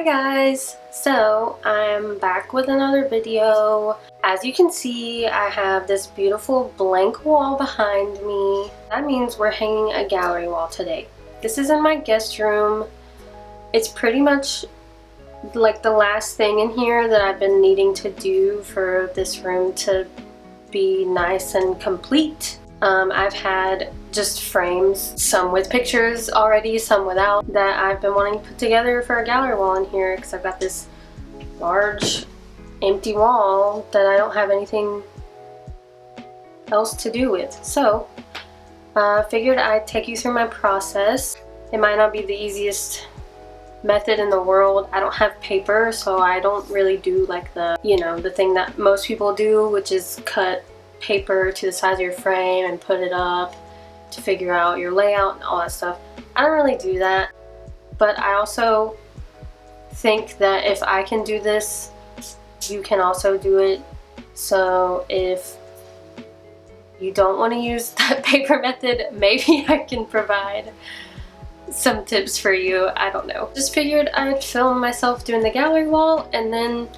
guys! So I'm back with another video. As you can see, I have this beautiful blank wall behind me. That means we're hanging a gallery wall today. This is in my guest room. It's pretty much like the last thing in here that I've been needing to do for this room to be nice and complete. I've had just frames, some with pictures already, some without, that I've been wanting to put together for a gallery wall in here because I've got this large empty wall that I don't have anything else to do with. So figured I'd take you through my process. It might not be the easiest method in the world. I don't have paper, so I don't really do like the, the thing that most people do, which is cut paper to the size of your frame and put it up to figure out your layout and all that stuff. I don't really do that, but I also think that if I can do this, you can also do it. So if you don't want to use that paper method, maybe I can provide some tips for you. I don't know. Just figured I'd film myself doing the gallery wall, and then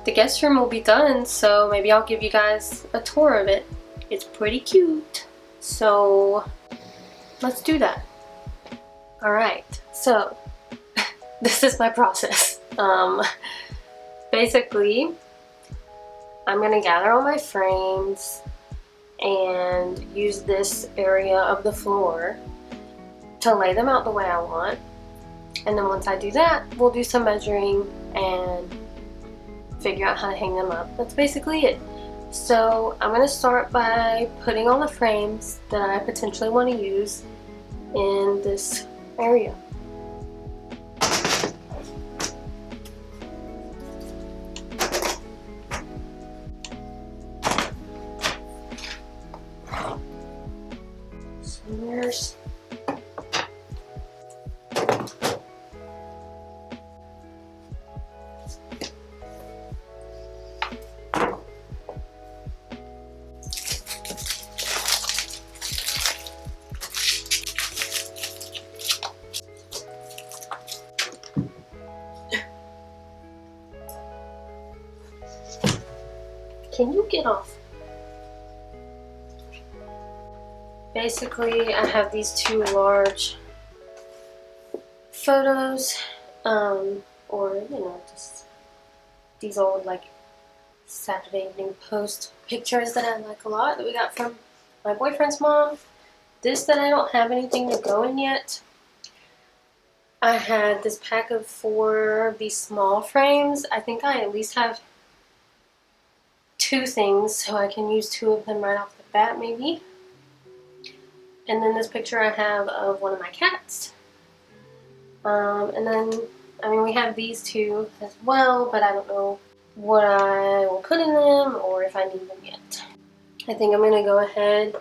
the guest room will be done, so maybe I'll give you guys a tour of it. It's pretty cute. So let's do that. Alright, so this is my process. Basically, I'm gonna gather all my frames and use this area of the floor to lay them out the way I want. And then once I do that, we'll do some measuring and figure out how to hang them up. That's basically it. So I'm going to start by putting all the frames that I potentially want to use in this area. So there's Can you get off? Basically, I have these two large photos, or just these old like Saturday Evening Post pictures that I like a lot that we got from my boyfriend's mom. This that I don't have anything to go in yet. I had this pack of 4 of these small frames. I think I at least have 2 things, so I can use 2 of them right off the bat maybe. And then this picture I have of one of my cats. And then, we have these 2 as well, but I don't know what I will put in them or if I need them yet. I think I'm going to go ahead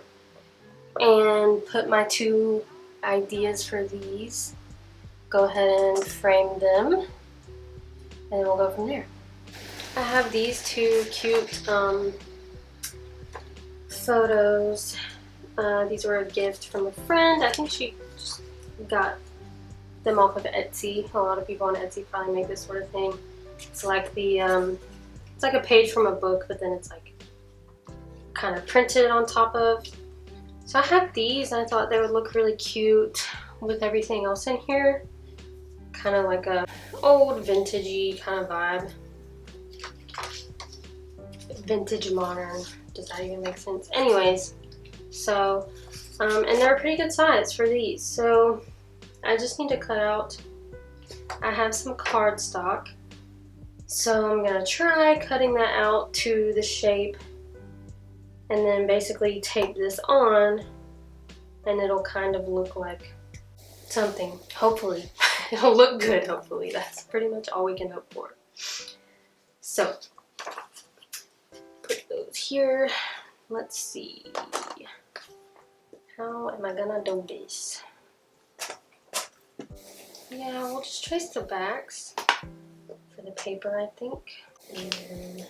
and put my 2 ideas for these. Go ahead and frame them, and then we'll go from there. I have these 2 cute photos. These were a gift from a friend. I think she just got them off of Etsy. A lot of people on Etsy probably make this sort of thing. It's like the it's like a page from a book, but then it's like kind of printed on top of. So I have these, and I thought they would look really cute with everything else in here. Kind of like a old vintagey kind of vibe. Vintage modern. Does that even make sense? Anyways, so and they're a pretty good size for these. So I just need to cut out. I have some cardstock, so I'm gonna try cutting that out to the shape, and then basically tape this on, and it'll kind of look like something. Hopefully, it'll look good. Hopefully, that's pretty much all we can hope for. So put those here. Let's see. How am I gonna do this? Yeah, we'll just trace the backs for the paper, I think. And then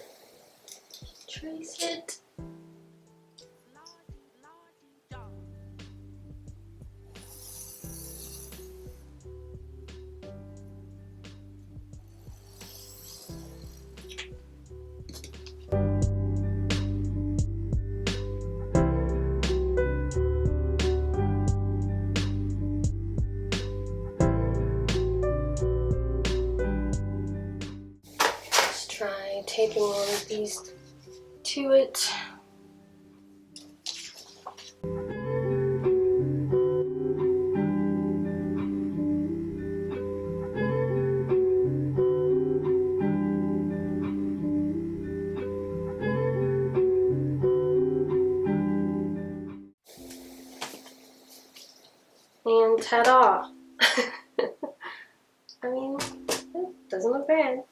trace it. taping one of these to it. And ta-da! I mean, it doesn't look bad.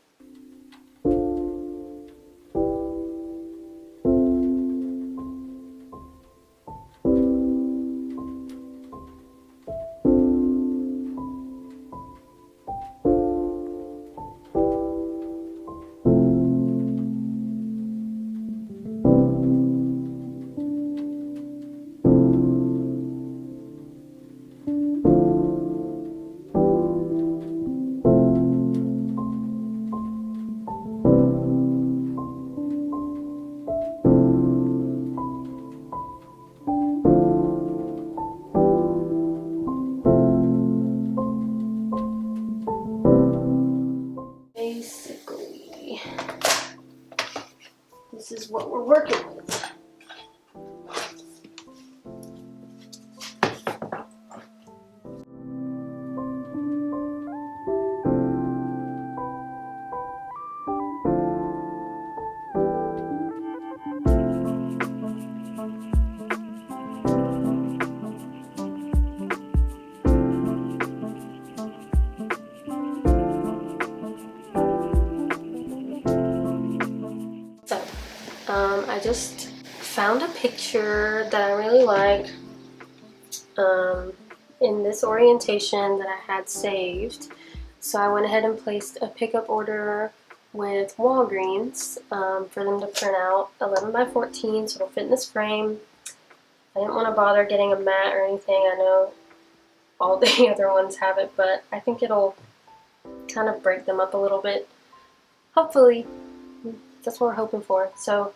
Basically, this is what we're working with. So, I just found a picture that I really like in this orientation that I had saved. So I went ahead and placed a pickup order with Walgreens for them to print out 11 by 14 so it'll fit in this frame. I didn't want to bother getting a mat or anything. I know all the other ones have it, but I think it'll kind of break them up a little bit. Hopefully. That's what we're hoping for. So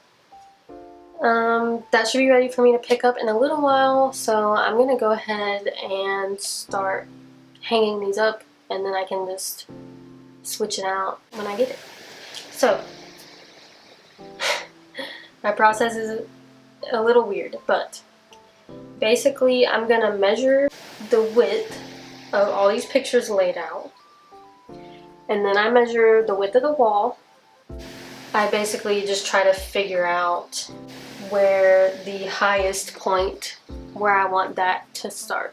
that should be ready for me to pick up in a little while. So I'm going to go ahead and start hanging these up, and then I can just switch it out when I get it. So my process is a little weird, but basically I'm going to measure the width of all these pictures laid out, and then I measure the width of the wall. I basically just try to figure out where the highest point, where I want that to start.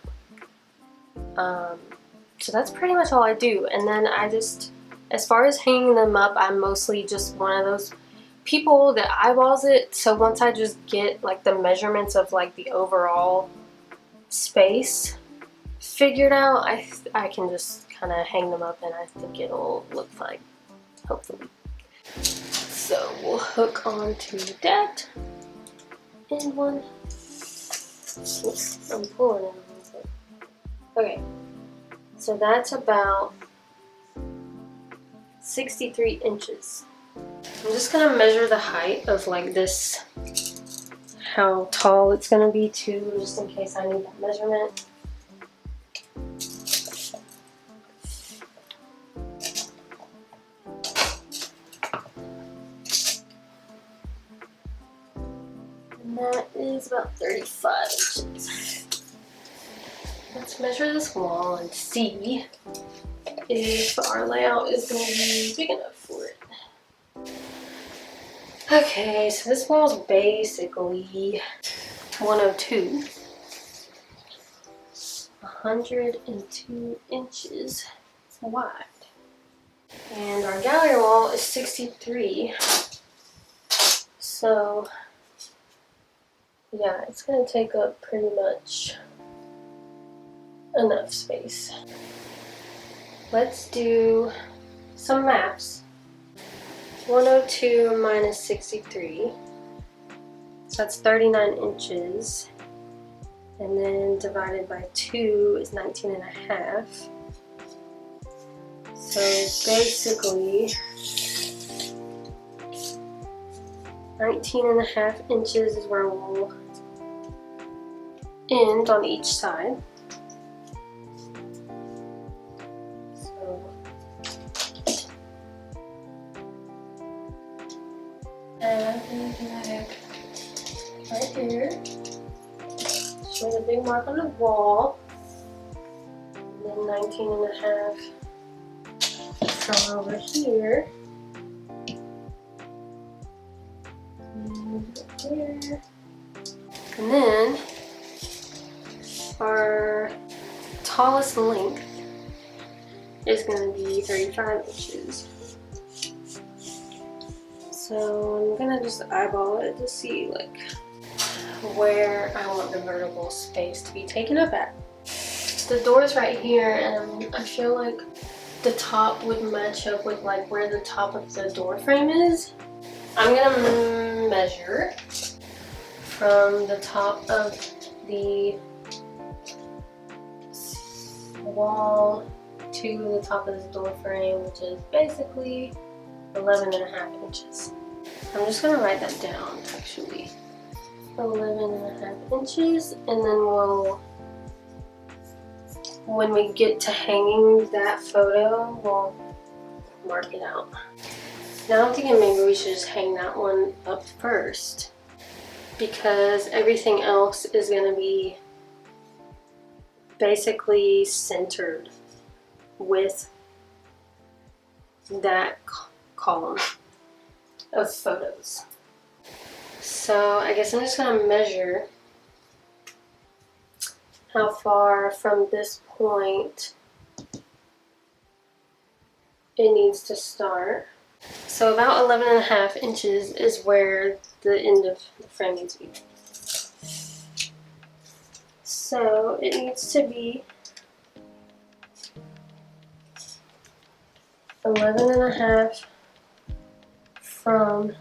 So that's pretty much all I do. And then I just, as far as hanging them up, I'm mostly just one of those people that eyeballs it. So once I just get like the measurements of like the overall space figured out, I can just kind of hang them up, and I think it'll look fine, hopefully. So we'll hook onto that in one. I'm pulling it a little bit. Okay, so that's about 63 inches. I'm just gonna measure the height of like this, how tall it's gonna be too, just in case I need that measurement. That is about 35 inches. Let's measure this wall and see if our layout is going to be big enough for it. Okay, so this wall is basically 102. 102 inches wide. And our gallery wall is 63. So yeah, it's going to take up pretty much enough space. Let's do some maps. 102 minus 63. So that's 39 inches. And then divided by 2 is 19 and a half. So basically 19 and a half inches is where we'll end on each side. So Made a big mark on the wall. And then 19 and a half from over here. And there. And then our tallest length is going to be 35 inches. So I'm going to just eyeball it to see like where I want the vertical space to be taken up at. The door's right here, and I feel like the top would match up with like where the top of the door frame is. I'm gonna measure from the top of the wall to the top of the door frame, which is basically 11 and a half inches. I'm just gonna write that down actually. 11 and a half inches, and then when we get to hanging that photo, we'll mark it out. Now I'm thinking maybe we should just hang that one up first, because everything else is going to be basically centered with that column of photos. So I guess I'm just going to measure how far from this point it needs to start. So about 11 and a half inches is where the end of the frame needs to be. So it needs to be 11 and a half from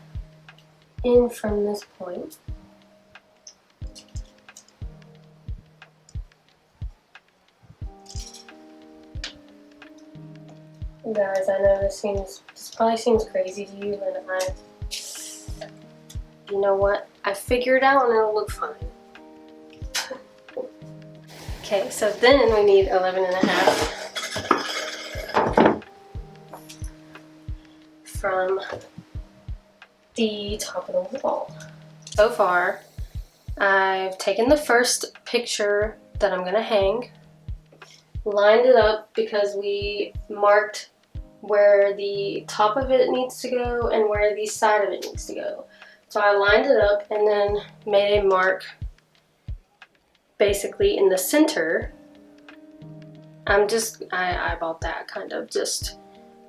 this point. Guys, I know this probably seems crazy to you, and you know what? I figured out and it'll look fine. Okay, so then we need 11 and a half from the top of the wall. So far, I've taken the first picture that I'm gonna hang, lined it up because we marked where the top of it needs to go and where the side of it needs to go. So I lined it up and then made a mark basically in the center. I eyeballed that kind of, just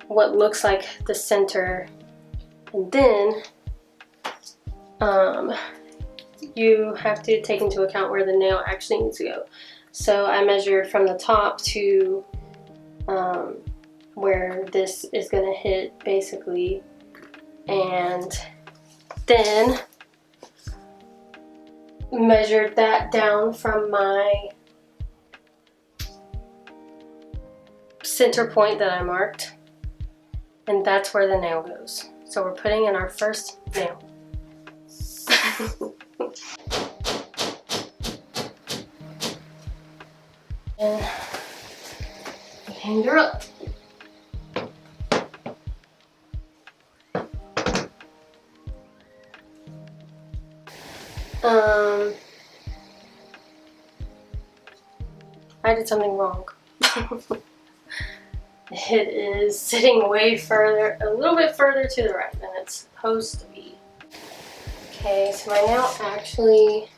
what looks like the center, and then you have to take into account where the nail actually needs to go. So I measured from the top to where this is going to hit basically, and then measured that down from my center point that I marked, and that's where the nail goes. So we're putting in our first nail. And we hanged her up. I did something wrong. It is sitting way further, a little bit further to the right than it's supposed to be. Okay, so my nail actually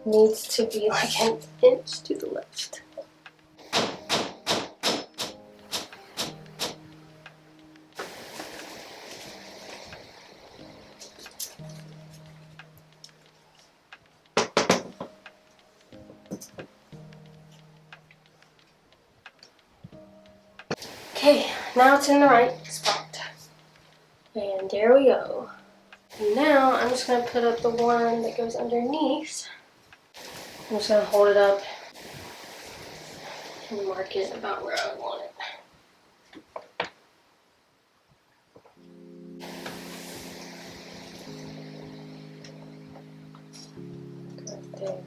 needs to be like an inch to the left. Okay, now it's in the right spot. And there we go. And now I'm just going to put up the one that goes underneath. I'm just going to hold it up and mark it about where I want it. Right there.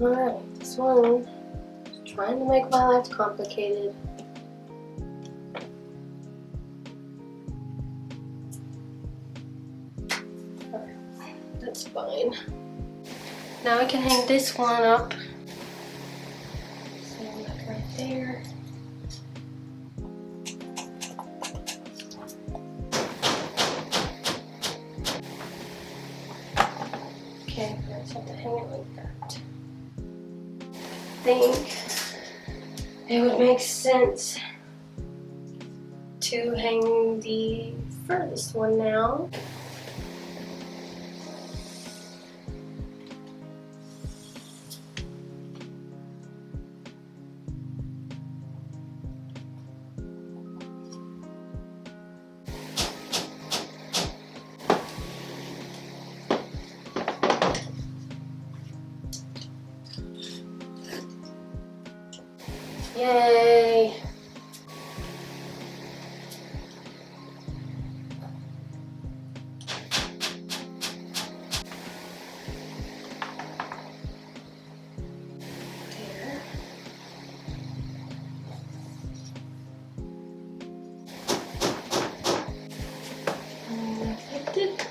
Alright, this one is trying to make my life complicated. Alright, that's fine. Now I can hang this one up. So like right there. Okay, I just have to hang it like that. I think it would make sense to hang the furthest one now. Yay! There. And that's it.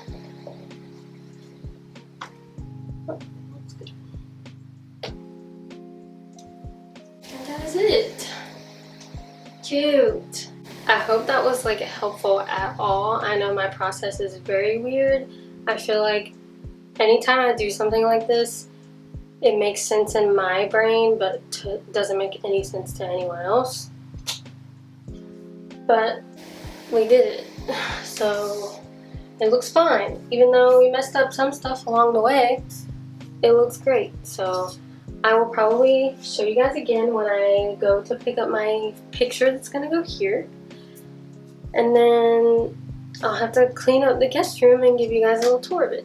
Oh, that's good. And that is it. Cute. I hope that was like helpful at all. I know my process is very weird. I feel like anytime I do something like this, it makes sense in my brain, but doesn't make any sense to anyone else. But we did it, so it looks fine. Even though we messed up some stuff along the way, it looks great. So I will probably show you guys again when I go to pick up my picture that's gonna go here. And then I'll have to clean up the guest room and give you guys a little tour of it.